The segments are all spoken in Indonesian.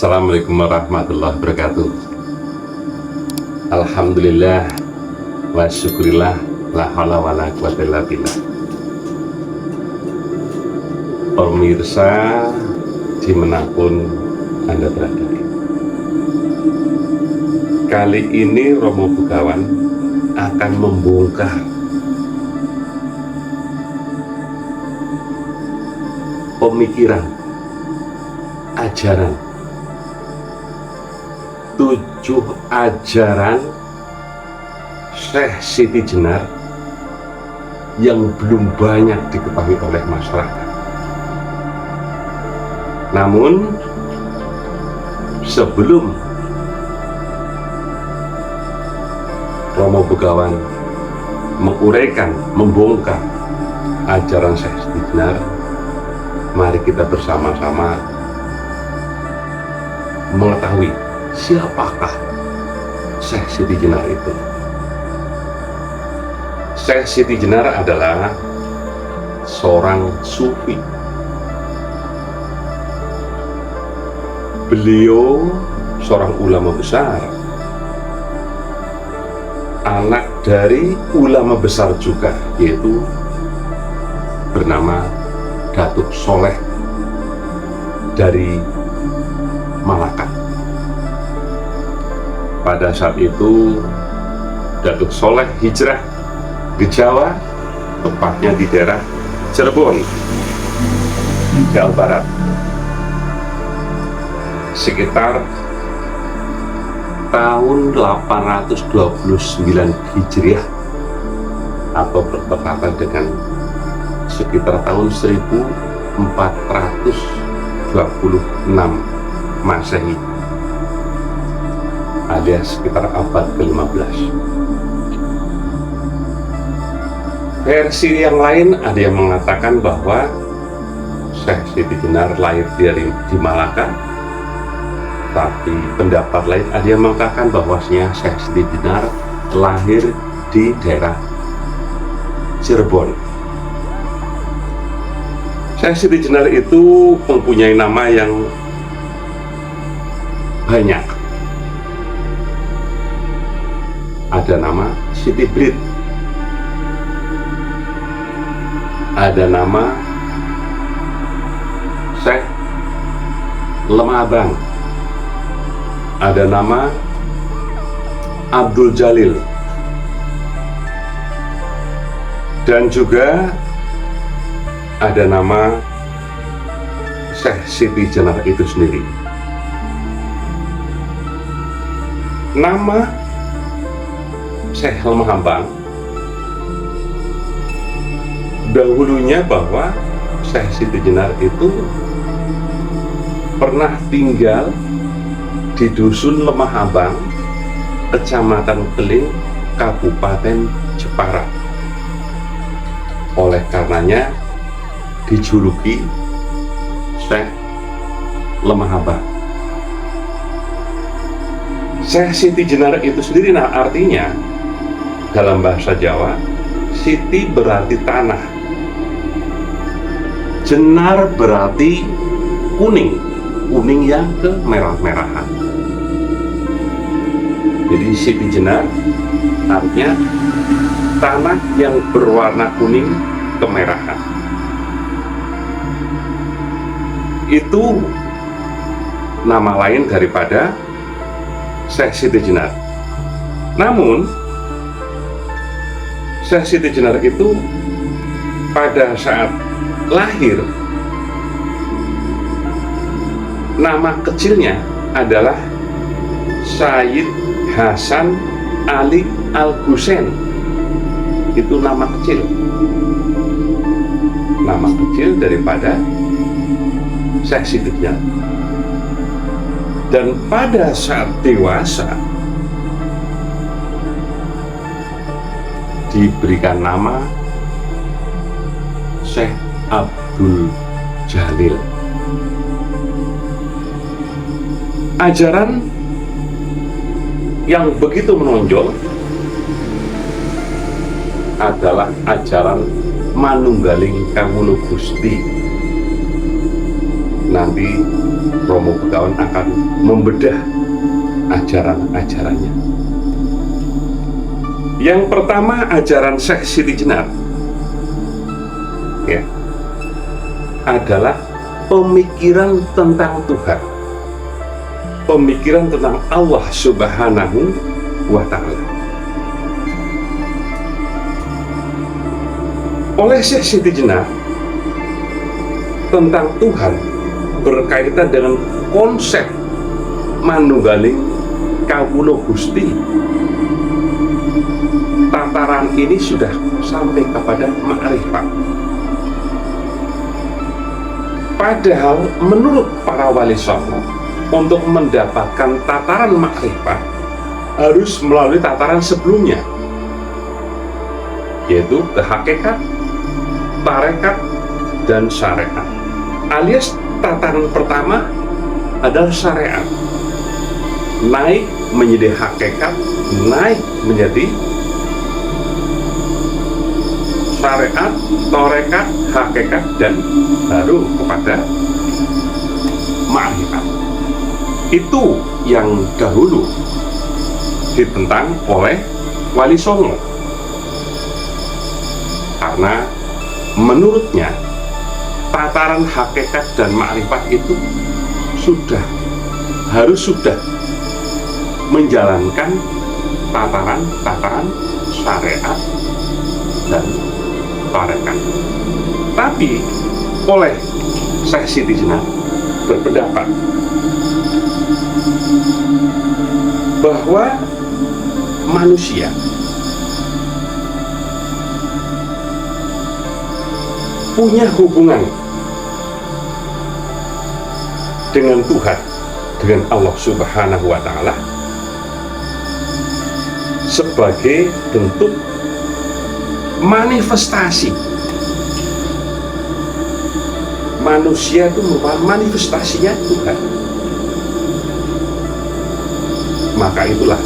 Assalamualaikum warahmatullahi wabarakatuh. Alhamdulillah wa syukurillah, la haula wa la quwwata illa billah. Pemirsa dimanapun Anda berada, kali ini Romo Begawan akan membongkar pemikiran, ajaran, 7 ajaran Syekh Siti Jenar yang belum banyak diketahui oleh masyarakat. Namun sebelum Romo Begawan menguraikan, membongkar ajaran Syekh Siti Jenar, mari kita bersama-sama mengetahui siapakah Syekh Siti Jenar itu. Syekh Siti Jenar adalah seorang sufi. Beliau seorang ulama besar, anak dari ulama besar juga, yaitu bernama Datuk Soleh dari Malaka. Pada saat itu Datuk Soleh hijrah ke Jawa, tepatnya di daerah Cirebon, Jawa Barat, sekitar tahun 829 Hijriah atau bertepatan dengan sekitar tahun 1426 Masehi, alias sekitar abad ke-15. Versi yang lain ada yang mengatakan bahwa Syekh Siti Jenar lahir di Malaka, tapi pendapat lain ada yang mengatakan bahwasanya Syekh Siti Jenar lahir di daerah Cirebon. Syekh Siti Jenar itu mempunyai nama yang banyak. Ada nama Siti Brit, ada nama Syekh Lemah Abang, ada nama Abdul Jalil, dan juga ada nama Syekh Siti Jenar itu sendiri. Nama Syekh Lemah Abang dahulunya bahwa Syekh Siti Jenar itu pernah tinggal di Dusun Lemah Abang, Kecamatan Keling, Kabupaten Jepara. Oleh karenanya dijuluki Syekh Lemah Abang. Syekh Siti Jenar itu sendiri artinya dalam bahasa Jawa, Siti berarti tanah, Jenar berarti kuning, kuning yang kemerah-merahan. Jadi Siti Jenar artinya tanah yang berwarna kuning kemerahan. Itu nama lain daripada Syekh Siti Jenar. Namun Syekh Siti Jenar itu pada saat lahir, nama kecilnya adalah Sayyid Hasan Ali Al-Husain. Itu nama kecil, nama kecil daripada Syekh Siti Jenar. Dan pada saat dewasa diberikan nama Syekh Abdul Jalil. Ajaran yang begitu menonjol adalah ajaran Manunggaling Kawula Gusti. Nanti Romo Begawan akan membedah ajaran-ajarannya. Yang pertama, ajaran Syekh Siti Jenar ya, adalah pemikiran tentang Tuhan, pemikiran tentang Allah Subhanahu wa Ta'ala. Oleh Syekh Siti Jenar, tentang Tuhan berkaitan dengan konsep manunggaling kawula Gusti. Tataran ini sudah sampai kepada makrifat. Padahal menurut para wali songo, untuk mendapatkan tataran makrifat harus melalui tataran sebelumnya, yaitu hakikat, tarekat, dan syariat. Alias tataran pertama adalah syariat, naik menjadi hakikat, naik menjadi syariat, tarekat, hakikat, dan baru kepada ma'rifat. Itu yang dahulu ditentang oleh Wali Songo, karena menurutnya tataran hakikat dan ma'rifat itu harus sudah menjalankan tataran syariat dan tarekat. Tapi oleh Syekh Siti Jenar berpendapat bahwa manusia punya hubungan dengan Tuhan, dengan Allah Subhanahu wa Ta'ala, sebagai bentuk manifestasi. Manusia itu merupakan manifestasinya Tuhan. Maka itulah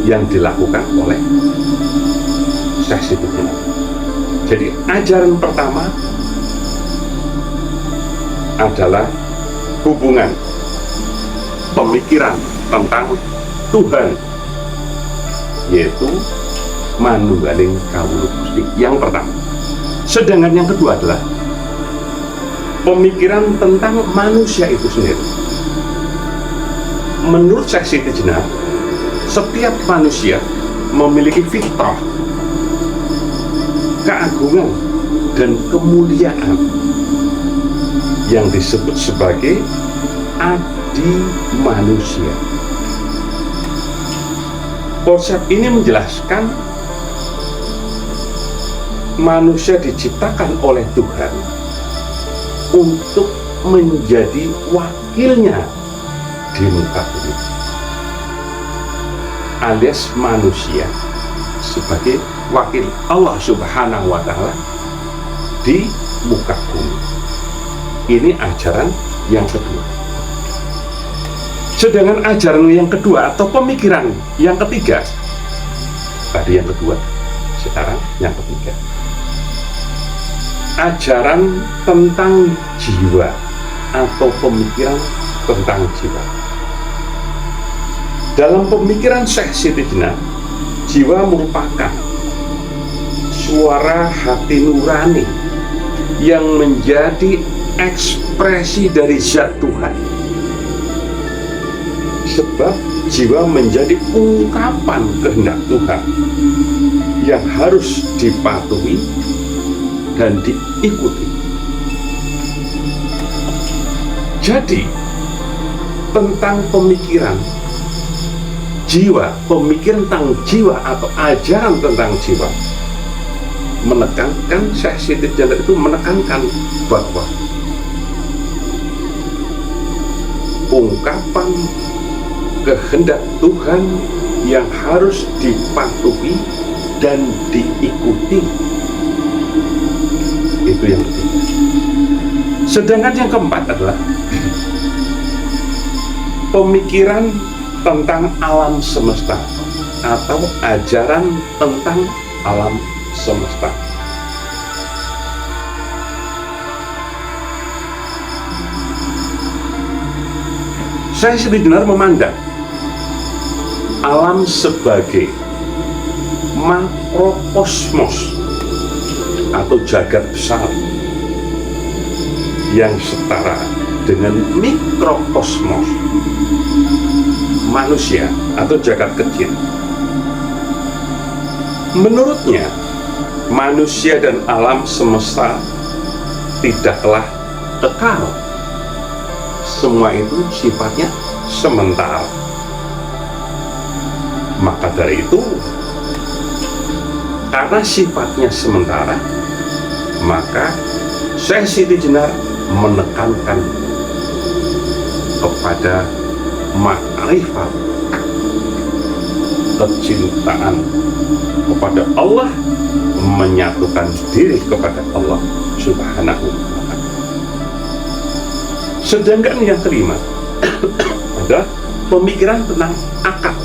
yang dilakukan oleh Syekh Siti Jenar. Jadi ajaran pertama adalah hubungan pemikiran tentang Tuhan, yaitu manunggaling kawula Gusti, yang pertama. Sedangkan yang kedua adalah pemikiran tentang manusia itu sendiri. Menurut Syekh Siti Jenar, setiap manusia memiliki fitrah, keagungan, dan kemuliaan yang disebut sebagai adi manusia. Konsep ini menjelaskan manusia diciptakan oleh Tuhan untuk menjadi wakilnya di muka bumi, alias manusia sebagai wakil Allah Subhanahu wa Ta'ala di muka bumi. Ini ajaran yang kedua. Sedangkan ajaran yang kedua atau pemikiran yang ketiga, tadi yang kedua, sekarang yang ketiga, ajaran tentang jiwa atau pemikiran tentang jiwa. Dalam pemikiran Syekh Siti Jenar, jiwa merupakan suara hati nurani yang menjadi ekspresi dari zat Tuhan. Sebab jiwa menjadi ungkapan kehendak Tuhan yang harus dipatuhi dan diikuti. Jadi tentang pemikiran jiwa, pemikiran tentang jiwa atau ajaran tentang jiwa, menekankan, Syekh Siti Jenar itu menekankan bahwa ungkapan kehendak Tuhan yang harus dipatuhi dan diikuti. Itu yang ketiga. Sedangkan yang keempat adalah pemikiran tentang alam semesta atau ajaran tentang alam semesta. Syekh Siti Jenar memandang alam sebagai makrokosmos atau jagat besar yang setara dengan mikrokosmos manusia atau jagat kecil. Menurutnya, manusia dan alam semesta tidaklah kekal. Semua itu sifatnya sementara. Maka dari itu, karena sifatnya sementara, maka Syekh Siti Jenar menekankan kepada ma'rifat, kecintaan kepada Allah, menyatukan diri kepada Allah Subhanahu wa ta'ala. Sedangkan yang kelima adalah pemikiran tentang akal,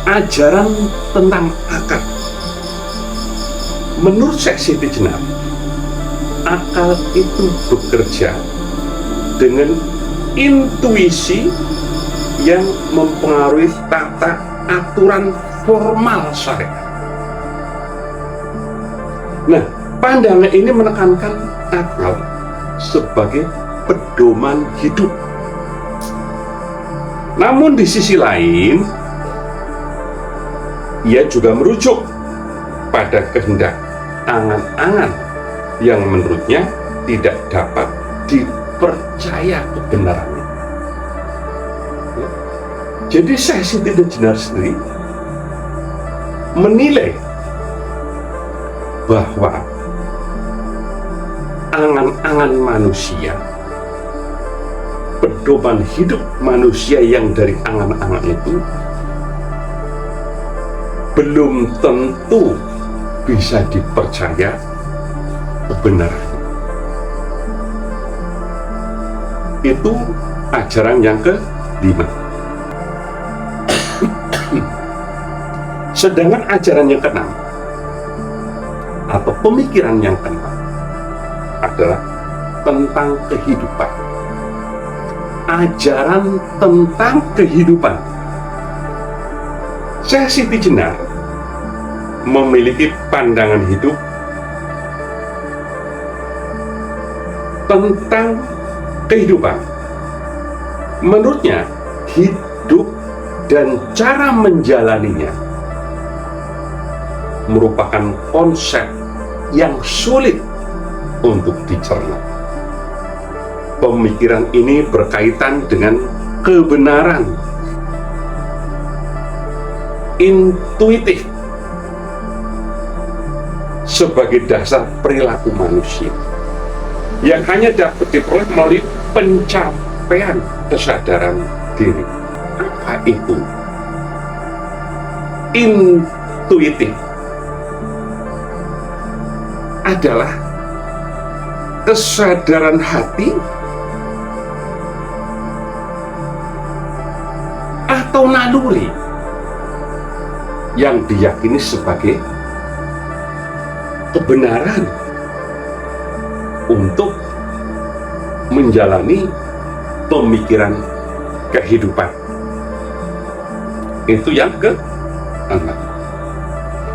ajaran tentang akal. Menurut Syekh Siti Jenar, akal itu bekerja dengan intuisi yang mempengaruhi tata aturan formal syariat. Nah, pandangan ini menekankan akal sebagai pedoman hidup. Namun di sisi lain, ia juga merujuk pada kehendak angan-angan yang menurutnya tidak dapat dipercaya kebenarannya. Jadi Syekh Siti Jenar sendiri menilai bahwa angan-angan manusia, pedoman hidup manusia yang dari angan-angan itu belum tentu bisa dipercaya kebenarannya. Itu ajaran yang kelima. Sedangkan ajaran yang keenam atau pemikiran yang keenam adalah tentang kehidupan. Ajaran tentang kehidupan. Syekh Siti Jenar memiliki pandangan hidup tentang kehidupan. Menurutnya, hidup dan cara menjalaninya merupakan konsep yang sulit untuk dicerna. Pemikiran ini berkaitan dengan kebenaran intuitif sebagai dasar perilaku manusia yang hanya dapat diperoleh melalui pencapaian kesadaran diri. Apa itu intuitif? Adalah kesadaran hati atau naluri yang diyakini sebagai kebenaran untuk menjalani pemikiran kehidupan. Itu yang keenam.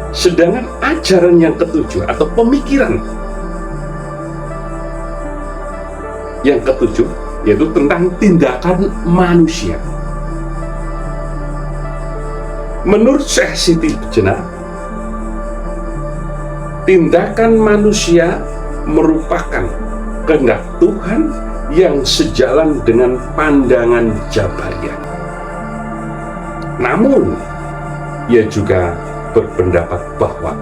Sedangkan ajaran yang ketujuh atau pemikiran yang ketujuh yaitu tentang tindakan manusia. Menurut Syekh Siti Jenar, tindakan manusia merupakan kehendak Tuhan yang sejalan dengan pandangan Jabariyah. Namun, ia juga berpendapat bahwa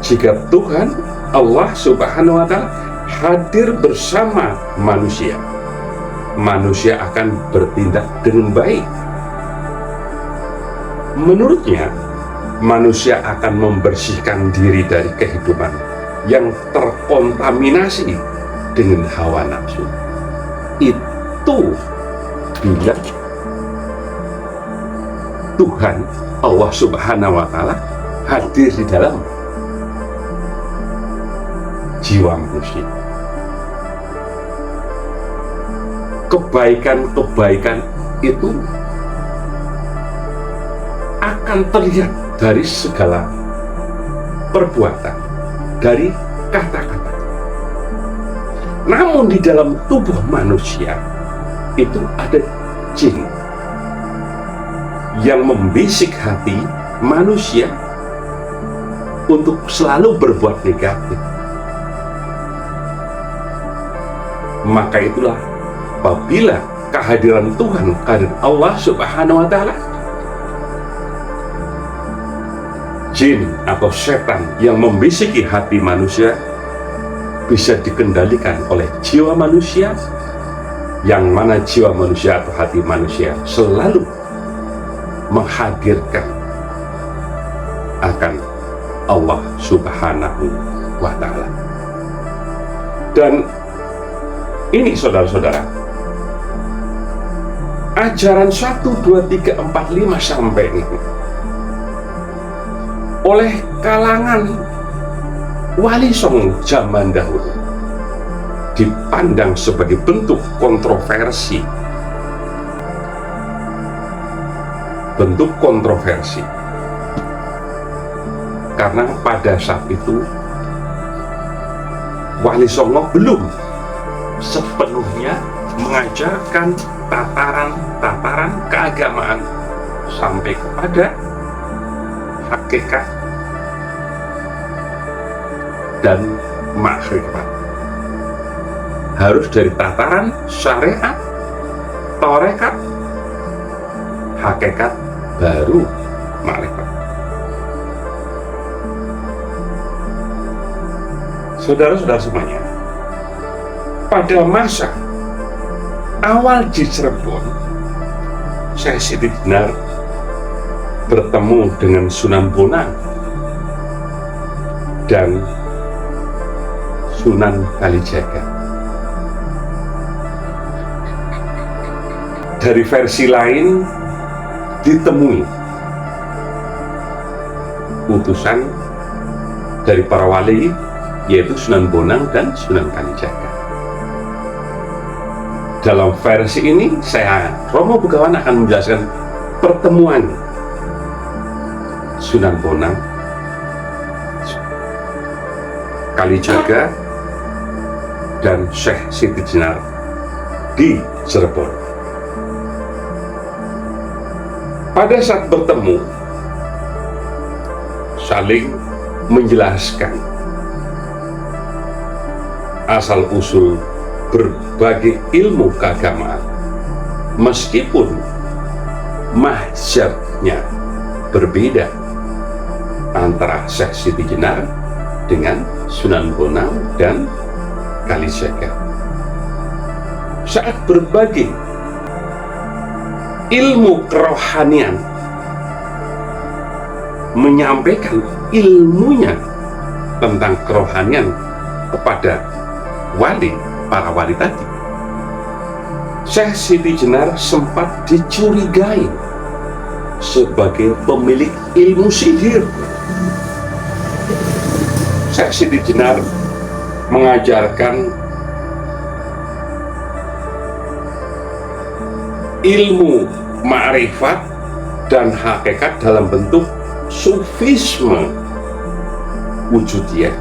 jika Tuhan Allah Subhanahu wa ta'ala hadir bersama manusia, manusia akan bertindak dengan baik. Menurutnya, manusia akan membersihkan diri dari kehidupan yang terkontaminasi dengan hawa nafsu. Itu bila Tuhan Allah Subhanahu wa ta'ala hadir di dalam jiwa manusia. kebaikan-kebaikan itu akan terlihat dari segala perbuatan, dari kata-kata. Namun di dalam tubuh manusia itu ada jin yang membisik hati manusia untuk selalu berbuat negatif. Maka itulah apabila kehadiran Tuhan, kehadiran Allah Subhanahu wa Ta'ala, jin atau setan yang membisiki hati manusia bisa dikendalikan oleh jiwa manusia, yang mana jiwa manusia atau hati manusia selalu menghadirkan akan Allah Subhanahu wa Ta'ala. Dan ini saudara-saudara, ajaran 1, 2, 3, 4, 5 sampai 6 oleh kalangan Wali Songo zaman dahulu dipandang sebagai bentuk kontroversi. Bentuk kontroversi. Karena pada saat itu Wali Songo belum sepenuhnya mengajarkan tataran-tataran keagamaan sampai kepada hakikat dan makrifat. Harus dari tataran syariat, tarekat, hakikat, baru makrifat. Saudara-saudara semuanya, pada masa awal di Cirebon, Syekh Siti Jenar bertemu dengan Sunan Bonang dan Sunan Kalijaga. Dari versi lain ditemui utusan dari para wali, yaitu Sunan Bonang dan Sunan Kalijaga. Dalam versi ini, saya, Romo Begawan, akan menjelaskan pertemuan Sunan Bonang, Kalijaga, dan Syekh Siti Jenar di Cirebon. Pada saat bertemu, saling menjelaskan asal-usul berbagai ilmu keagamaan, meskipun mazhabnya berbeda antara Syekh Siti Jenar dengan Sunan Bonang dan Kalijaga. Saat berbagi ilmu kerohanian, menyampaikan ilmunya tentang kerohanian kepada wali, para wali tadi, Syekh Siti Jenar sempat dicurigai sebagai pemilik ilmu sihir. Syekh Siti Jenar mengajarkan ilmu ma'rifat dan hakikat dalam bentuk sufisme wujudiyah.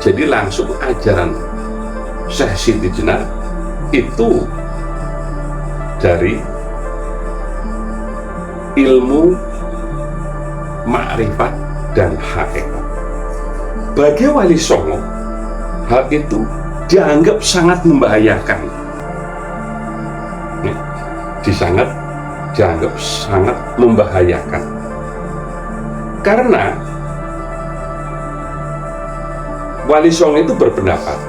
Jadi langsung ajaran Syekh Siti Jenar itu dari ilmu ma'rifat dan hakikat. Bagi Wali Songo, hal itu dianggap sangat membahayakan. Dianggap sangat membahayakan karena Wali Songo itu berpendapat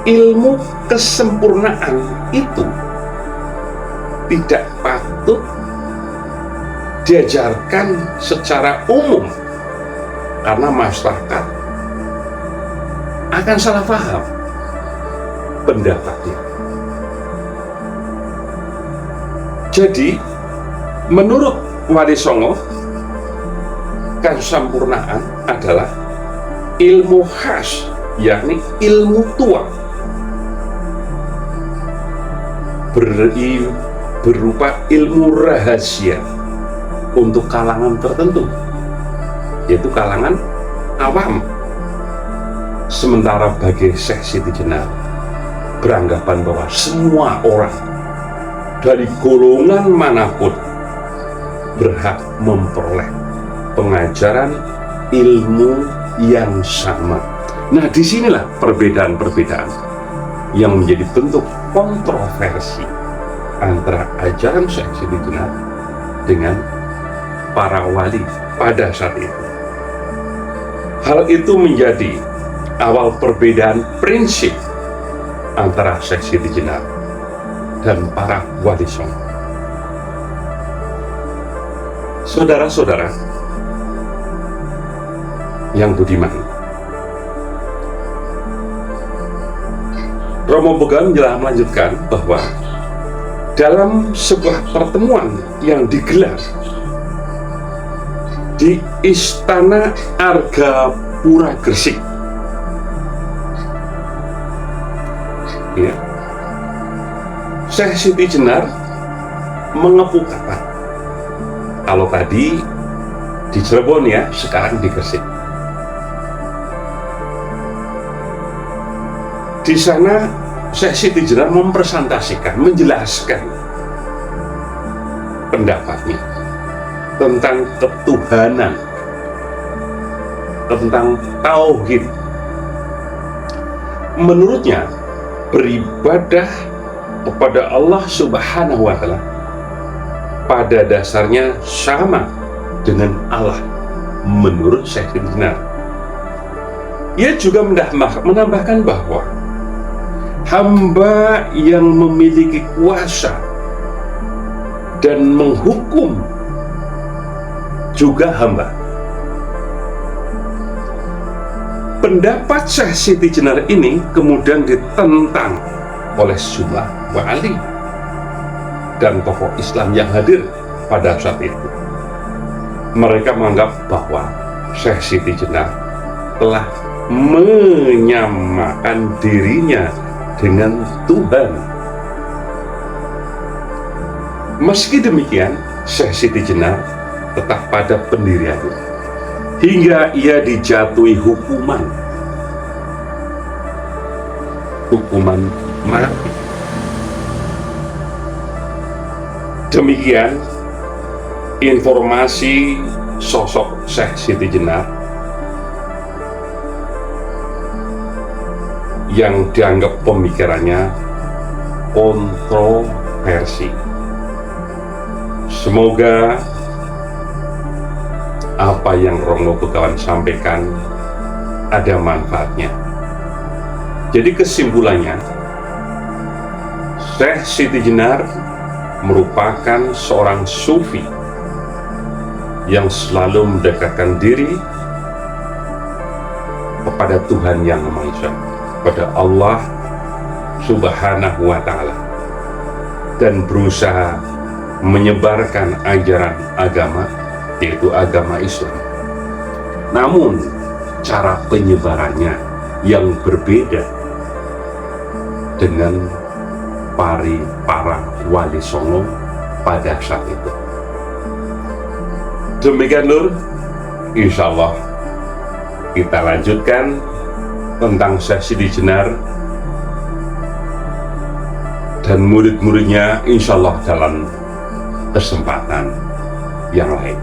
ilmu kesempurnaan itu tidak patut diajarkan secara umum karena masyarakat akan salah paham pendapatnya. Jadi menurut Wali Songo, kesempurnaan adalah ilmu khas, yakni ilmu tua, berupa ilmu rahasia untuk kalangan tertentu, yaitu kalangan awam. Sementara bagi Syekh Siti Jenar beranggapan bahwa semua orang dari golongan manapun berhak memperoleh pengajaran ilmu yang sama. Nah, disinilah perbedaan-perbedaan yang menjadi bentuk kontroversi antara ajaran Syekh Siti Jenar dengan para wali pada saat itu. Hal itu menjadi awal perbedaan prinsip antara Syekh Siti Jenar dan para wali songo. Saudara-saudara yang budiman, Romo Begawan melanjutkan bahwa dalam sebuah pertemuan yang digelar di Istana Argapura Gresik, ya, Syekh Siti Jenar mengemukakan, kalau tadi di Cirebon ya, sekarang di Gresik. Di sana Syekh Siti Jenar mempresentasikan, menjelaskan pendapatnya tentang ketuhanan, tentang tauhid. Menurutnya, beribadah kepada Allah Subhanahu wa Ta'ala pada dasarnya sama dengan Allah menurut Syekh Siti Jenar. Ia juga menambahkan bahwa hamba yang memiliki kuasa dan menghukum juga hamba. Pendapat Syekh Siti Jenar ini kemudian ditentang oleh sejumlah wali dan tokoh Islam yang hadir pada saat itu. Mereka menganggap bahwa Syekh Siti Jenar telah menyamakan dirinya dengan Tuhan. Meski demikian, Syekh Siti Jenar tetap pada pendiriannya hingga ia dijatuhi hukuman mati. Demikian informasi sosok Syekh Siti Jenar yang dianggap pemikirannya kontroversi. Semoga apa yang Romo Begawan sampaikan ada manfaatnya. Jadi kesimpulannya, Syekh Siti Jenar merupakan seorang sufi yang selalu mendekatkan diri kepada Tuhan Yang Maha Esa, pada Allah Subhanahu wa Ta'ala, dan berusaha menyebarkan ajaran agama, yaitu agama Islam. Namun cara penyebarannya yang berbeda dengan para wali songo pada saat itu. Demikian Lur, insya Allah kita lanjutkan tentang Syekh Siti Jenar dan murid-muridnya, insya Allah dalam kesempatan yang lain.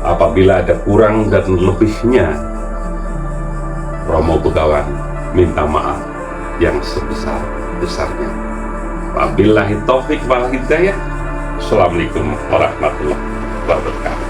Apabila ada kurang dan lebihnya, Romo Begawan minta maaf yang sebesar-besarnya. Wabillahi taufik wal hidayah. Assalamualaikum warahmatullahi wabarakatuh.